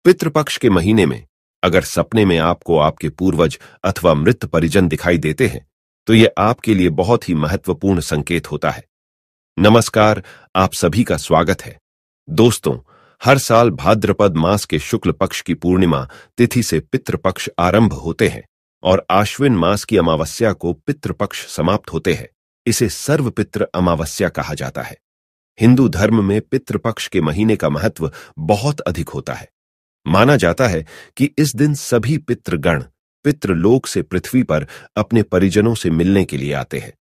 पितृपक्ष के महीने में अगर सपने में आपको आपके पूर्वज अथवा मृत परिजन दिखाई देते हैं तो यह आपके लिए बहुत ही महत्वपूर्ण संकेत होता है। नमस्कार, आप सभी का स्वागत है। दोस्तों, हर साल भाद्रपद मास के शुक्ल पक्ष की पूर्णिमा तिथि से पितृपक्ष आरंभ होते हैं और आश्विन मास की अमावस्या को पितृपक्ष समाप्त होते हैं। इसे सर्वपितृ अमावस्या कहा जाता है। हिंदू धर्म में पितृपक्ष के महीने का महत्व बहुत अधिक होता है। माना जाता है कि इस दिन सभी पितृगण पितृलोक से पृथ्वी पर अपने परिजनों से मिलने के लिए आते हैं।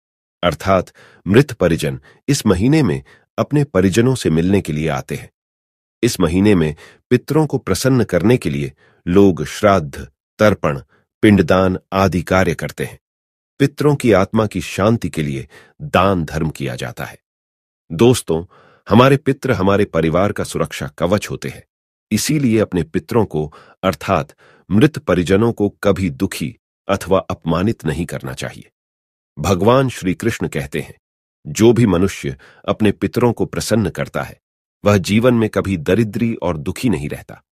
अर्थात मृत परिजन इस महीने में अपने परिजनों से मिलने के लिए आते हैं। इस महीने में पितरों को प्रसन्न करने के लिए लोग श्राद्ध, तर्पण, पिंडदान आदि कार्य करते हैं। पितरों की आत्मा की शांति के लिए दान धर्म किया जाता है। दोस्तों, हमारे पितृ हमारे परिवार का सुरक्षा कवच होते हैं। इसीलिए अपने पितरों को अर्थात मृत परिजनों को कभी दुखी अथवा अपमानित नहीं करना चाहिए। भगवान श्री कृष्ण कहते हैं, जो भी मनुष्य अपने पितरों को प्रसन्न करता है वह जीवन में कभी दरिद्री और दुखी नहीं रहता।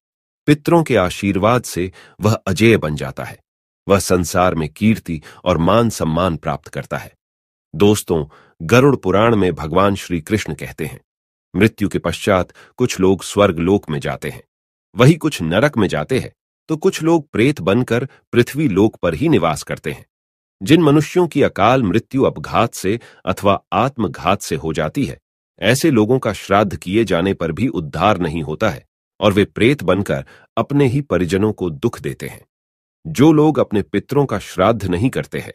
पितरों के आशीर्वाद से वह अजेय बन जाता है। वह संसार में कीर्ति और मान सम्मान प्राप्त करता है। दोस्तों, गरुड़ पुराण में भगवान श्री कृष्ण कहते हैं, मृत्यु के पश्चात कुछ लोग स्वर्ग लोक में जाते हैं, वही कुछ नरक में जाते हैं, तो कुछ लोग प्रेत बनकर पृथ्वी लोक पर ही निवास करते हैं। जिन मनुष्यों की अकाल मृत्यु अपघात से अथवा आत्मघात से हो जाती है, ऐसे लोगों का श्राद्ध किए जाने पर भी उद्धार नहीं होता है और वे प्रेत बनकर अपने ही परिजनों को दुख देते हैं। जो लोग अपने पितरों का श्राद्ध नहीं करते हैं,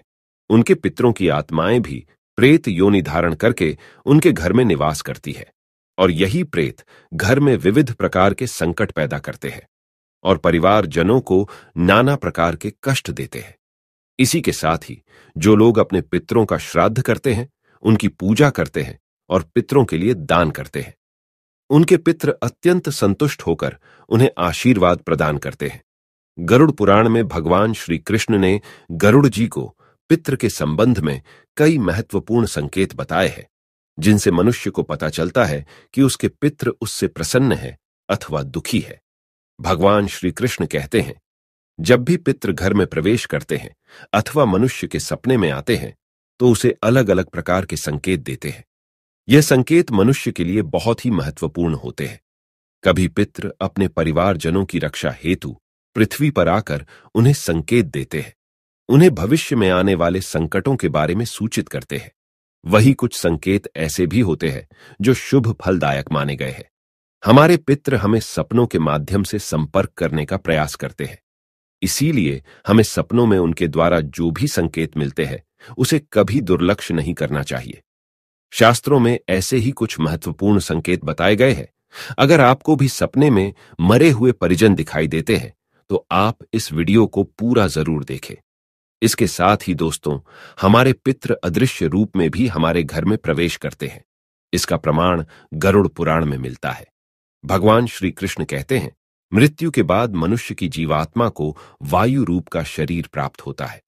उनके पितरों की आत्माएं भी प्रेत योनि धारण करके उनके घर में निवास करती है और यही प्रेत घर में विविध प्रकार के संकट पैदा करते हैं और परिवारजनों को नाना प्रकार के कष्ट देते हैं। इसी के साथ ही जो लोग अपने पितरों का श्राद्ध करते हैं, उनकी पूजा करते हैं और पितरों के लिए दान करते हैं, उनके पितृ अत्यंत संतुष्ट होकर उन्हें आशीर्वाद प्रदान करते हैं। गरुड़ पुराण में भगवान श्री कृष्ण ने गरुड़ जी को पितृ के संबंध में कई महत्वपूर्ण संकेत बताए हैं, जिनसे मनुष्य को पता चलता है कि उसके पितृ उससे प्रसन्न है अथवा दुखी है। भगवान श्री कृष्ण कहते हैं, जब भी पितृ घर में प्रवेश करते हैं अथवा मनुष्य के सपने में आते हैं तो उसे अलग अलग प्रकार के संकेत देते हैं। यह संकेत मनुष्य के लिए बहुत ही महत्वपूर्ण होते हैं। कभी पितृ अपने परिवारजनों की रक्षा हेतु पृथ्वी पर आकर उन्हें संकेत देते हैं, उन्हें भविष्य में आने वाले संकटों के बारे में सूचित करते हैं। वही कुछ संकेत ऐसे भी होते हैं जो शुभ फलदायक माने गए हैं। हमारे पितृ हमें सपनों के माध्यम से संपर्क करने का प्रयास करते हैं। इसीलिए हमें सपनों में उनके द्वारा जो भी संकेत मिलते हैं उसे कभी दुर्लक्ष्य नहीं करना चाहिए। शास्त्रों में ऐसे ही कुछ महत्वपूर्ण संकेत बताए गए हैं। अगर आपको भी सपने में मरे हुए परिजन दिखाई देते हैं तो आप इस वीडियो को पूरा जरूर देखें। इसके साथ ही दोस्तों, हमारे पितृ अदृश्य रूप में भी हमारे घर में प्रवेश करते हैं। इसका प्रमाण गरुड़ पुराण में मिलता है। भगवान श्री कृष्ण कहते हैं, मृत्यु के बाद मनुष्य की जीवात्मा को वायु रूप का शरीर प्राप्त होता है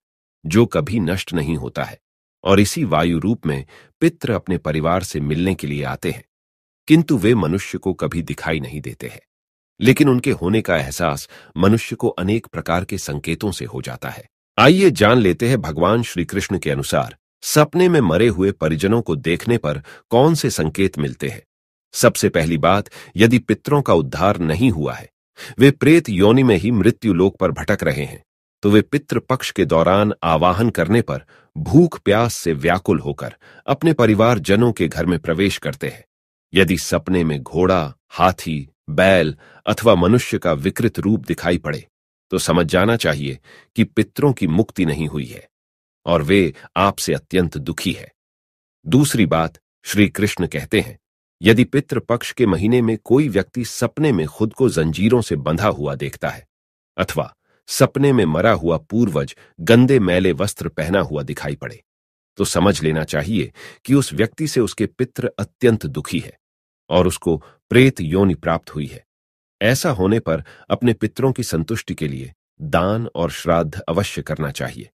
जो कभी नष्ट नहीं होता है और इसी वायु रूप में पितृ अपने परिवार से मिलने के लिए आते हैं, किंतु वे मनुष्य को कभी दिखाई नहीं देते हैं। लेकिन उनके होने का एहसास मनुष्य को अनेक प्रकार के संकेतों से हो जाता है। आइए जान लेते हैं भगवान श्री कृष्ण के अनुसार सपने में मरे हुए परिजनों को देखने पर कौन से संकेत मिलते हैं। सबसे पहली बात, यदि पितरों का उद्धार नहीं हुआ है, वे प्रेत योनि में ही मृत्यु लोक पर भटक रहे हैं, तो वे पितृ पक्ष के दौरान आवाहन करने पर भूख प्यास से व्याकुल होकर अपने परिवारजनों के घर में प्रवेश करते हैं। यदि सपने में घोड़ा, हाथी, बैल अथवा मनुष्य का विकृत रूप दिखाई पड़े तो समझ जाना चाहिए कि पितरों की मुक्ति नहीं हुई है और वे आपसे अत्यंत दुखी है। दूसरी बात, श्री कृष्ण कहते हैं, यदि पितृ पक्ष के महीने में कोई व्यक्ति सपने में खुद को जंजीरों से बंधा हुआ देखता है अथवा सपने में मरा हुआ पूर्वज गंदे मैले वस्त्र पहना हुआ दिखाई पड़े तो समझ लेना चाहिए कि उस व्यक्ति से उसके पितृ अत्यंत दुखी है और उसको प्रेत योनि प्राप्त हुई है। ऐसा होने पर अपने पितरों की संतुष्टि के लिए दान और श्राद्ध अवश्य करना चाहिए।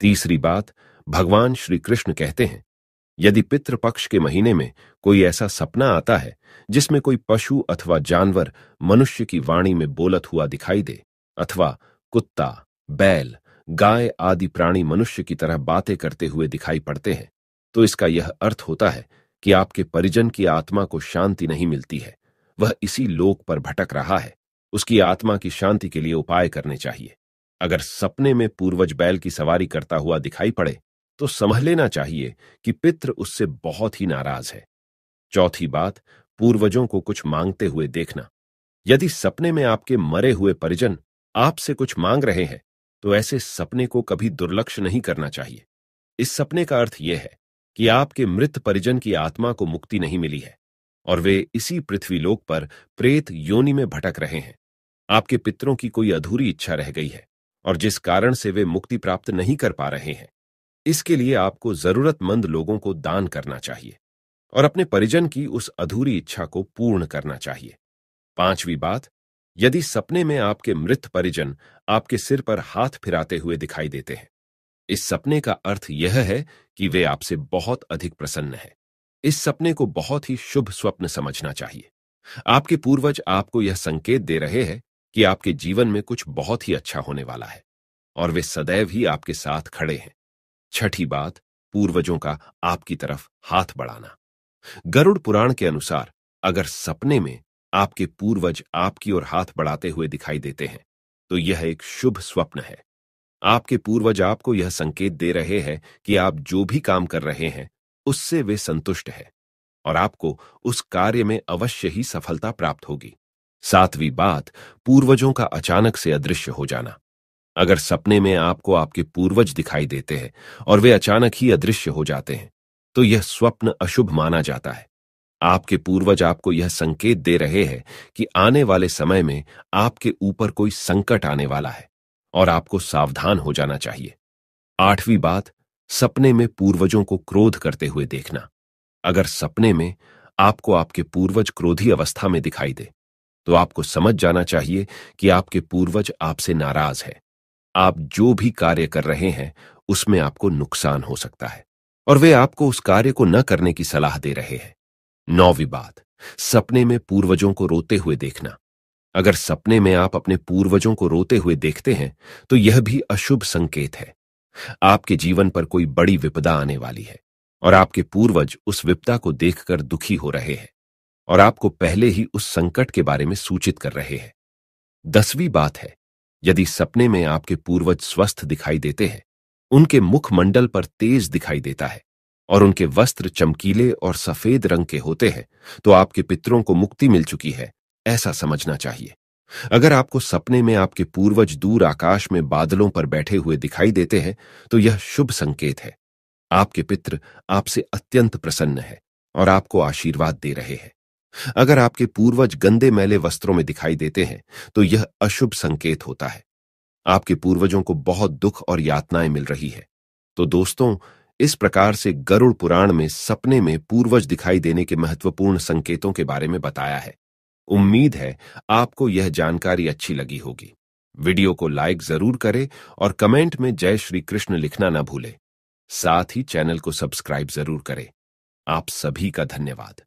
तीसरी बात, भगवान श्री कृष्ण कहते हैं, यदि पितृपक्ष के महीने में कोई ऐसा सपना आता है जिसमें कोई पशु अथवा जानवर मनुष्य की वाणी में बोलत हुआ दिखाई दे, अथवा कुत्ता, बैल, गाय आदि प्राणी मनुष्य की तरह बातें करते हुए दिखाई पड़ते हैं, तो इसका यह अर्थ होता है कि आपके परिजन की आत्मा को शांति नहीं मिलती है, वह इसी लोक पर भटक रहा है। उसकी आत्मा की शांति के लिए उपाय करने चाहिए। अगर सपने में पूर्वज बैल की सवारी करता हुआ दिखाई पड़े तो समझ लेना चाहिए कि पितृ उससे बहुत ही नाराज है। चौथी बात, पूर्वजों को कुछ मांगते हुए देखना। यदि सपने में आपके मरे हुए परिजन आपसे कुछ मांग रहे हैं तो ऐसे सपने को कभी दुर्लक्ष्य नहीं करना चाहिए। इस सपने का अर्थ यह है कि आपके मृत परिजन की आत्मा को मुक्ति नहीं मिली है और वे इसी पृथ्वीलोक पर प्रेत योनि में भटक रहे हैं। आपके पितरों की कोई अधूरी इच्छा रह गई है और जिस कारण से वे मुक्ति प्राप्त नहीं कर पा रहे हैं। इसके लिए आपको जरूरतमंद लोगों को दान करना चाहिए और अपने परिजन की उस अधूरी इच्छा को पूर्ण करना चाहिए। पांचवी बात, यदि सपने में आपके मृत परिजन आपके सिर पर हाथ फिराते हुए दिखाई देते हैं, इस सपने का अर्थ यह है कि वे आपसे बहुत अधिक प्रसन्न हैं। इस सपने को बहुत ही शुभ स्वप्न समझना चाहिए। आपके पूर्वज आपको यह संकेत दे रहे हैं कि आपके जीवन में कुछ बहुत ही अच्छा होने वाला है और वे सदैव ही आपके साथ खड़े हैं। छठी बात, पूर्वजों का आपकी तरफ हाथ बढ़ाना। गरुड़ पुराण के अनुसार अगर सपने में आपके पूर्वज आपकी ओर हाथ बढ़ाते हुए दिखाई देते हैं तो यह एक शुभ स्वप्न है। आपके पूर्वज आपको यह संकेत दे रहे हैं कि आप जो भी काम कर रहे हैं उससे वे संतुष्ट हैं और आपको उस कार्य में अवश्य ही सफलता प्राप्त होगी। सातवीं बात, पूर्वजों का अचानक से अदृश्य हो जाना। अगर सपने में आपको आपके पूर्वज दिखाई देते हैं और वे अचानक ही अदृश्य हो जाते हैं तो यह स्वप्न अशुभ माना जाता है। आपके पूर्वज आपको यह संकेत दे रहे हैं कि आने वाले समय में आपके ऊपर कोई संकट आने वाला है और आपको सावधान हो जाना चाहिए। आठवीं बात, सपने में पूर्वजों को क्रोध करते हुए देखना। अगर सपने में आपको आपके पूर्वज क्रोधी अवस्था में दिखाई दे तो आपको समझ जाना चाहिए कि आपके पूर्वज आपसे नाराज है। आप जो भी कार्य कर रहे हैं उसमें आपको नुकसान हो सकता है और वे आपको उस कार्य को न करने की सलाह दे रहे हैं। नौवीं बात, सपने में पूर्वजों को रोते हुए देखना। अगर सपने में आप अपने पूर्वजों को रोते हुए देखते हैं तो यह भी अशुभ संकेत है। आपके जीवन पर कोई बड़ी विपदा आने वाली है और आपके पूर्वज उस विपदा को देखकर दुखी हो रहे हैं और आपको पहले ही उस संकट के बारे में सूचित कर रहे हैं। 10वीं बात है, यदि सपने में आपके पूर्वज स्वस्थ दिखाई देते हैं, उनके मुखमंडल पर तेज दिखाई देता है और उनके वस्त्र चमकीले और सफेद रंग के होते हैं तो आपके पितरों को मुक्ति मिल चुकी है, ऐसा समझना चाहिए। अगर आपको सपने में आपके पूर्वज दूर आकाश में बादलों पर बैठे हुए दिखाई देते हैं तो यह शुभ संकेत है। आपके पितृ आपसे अत्यंत प्रसन्न है और आपको आशीर्वाद दे रहे हैं। अगर आपके पूर्वज गंदे मैले वस्त्रों में दिखाई देते हैं तो यह अशुभ संकेत होता है। आपके पूर्वजों को बहुत दुख और यातनाएं मिल रही है। तो दोस्तों, इस प्रकार से गरुड़ पुराण में सपने में पूर्वज दिखाई देने के महत्वपूर्ण संकेतों के बारे में बताया है। उम्मीद है आपको यह जानकारी अच्छी लगी होगी। वीडियो को लाइक जरूर करें और कमेंट में जय श्री कृष्ण लिखना न भूलें। साथ ही चैनल को सब्सक्राइब जरूर करें। आप सभी का धन्यवाद।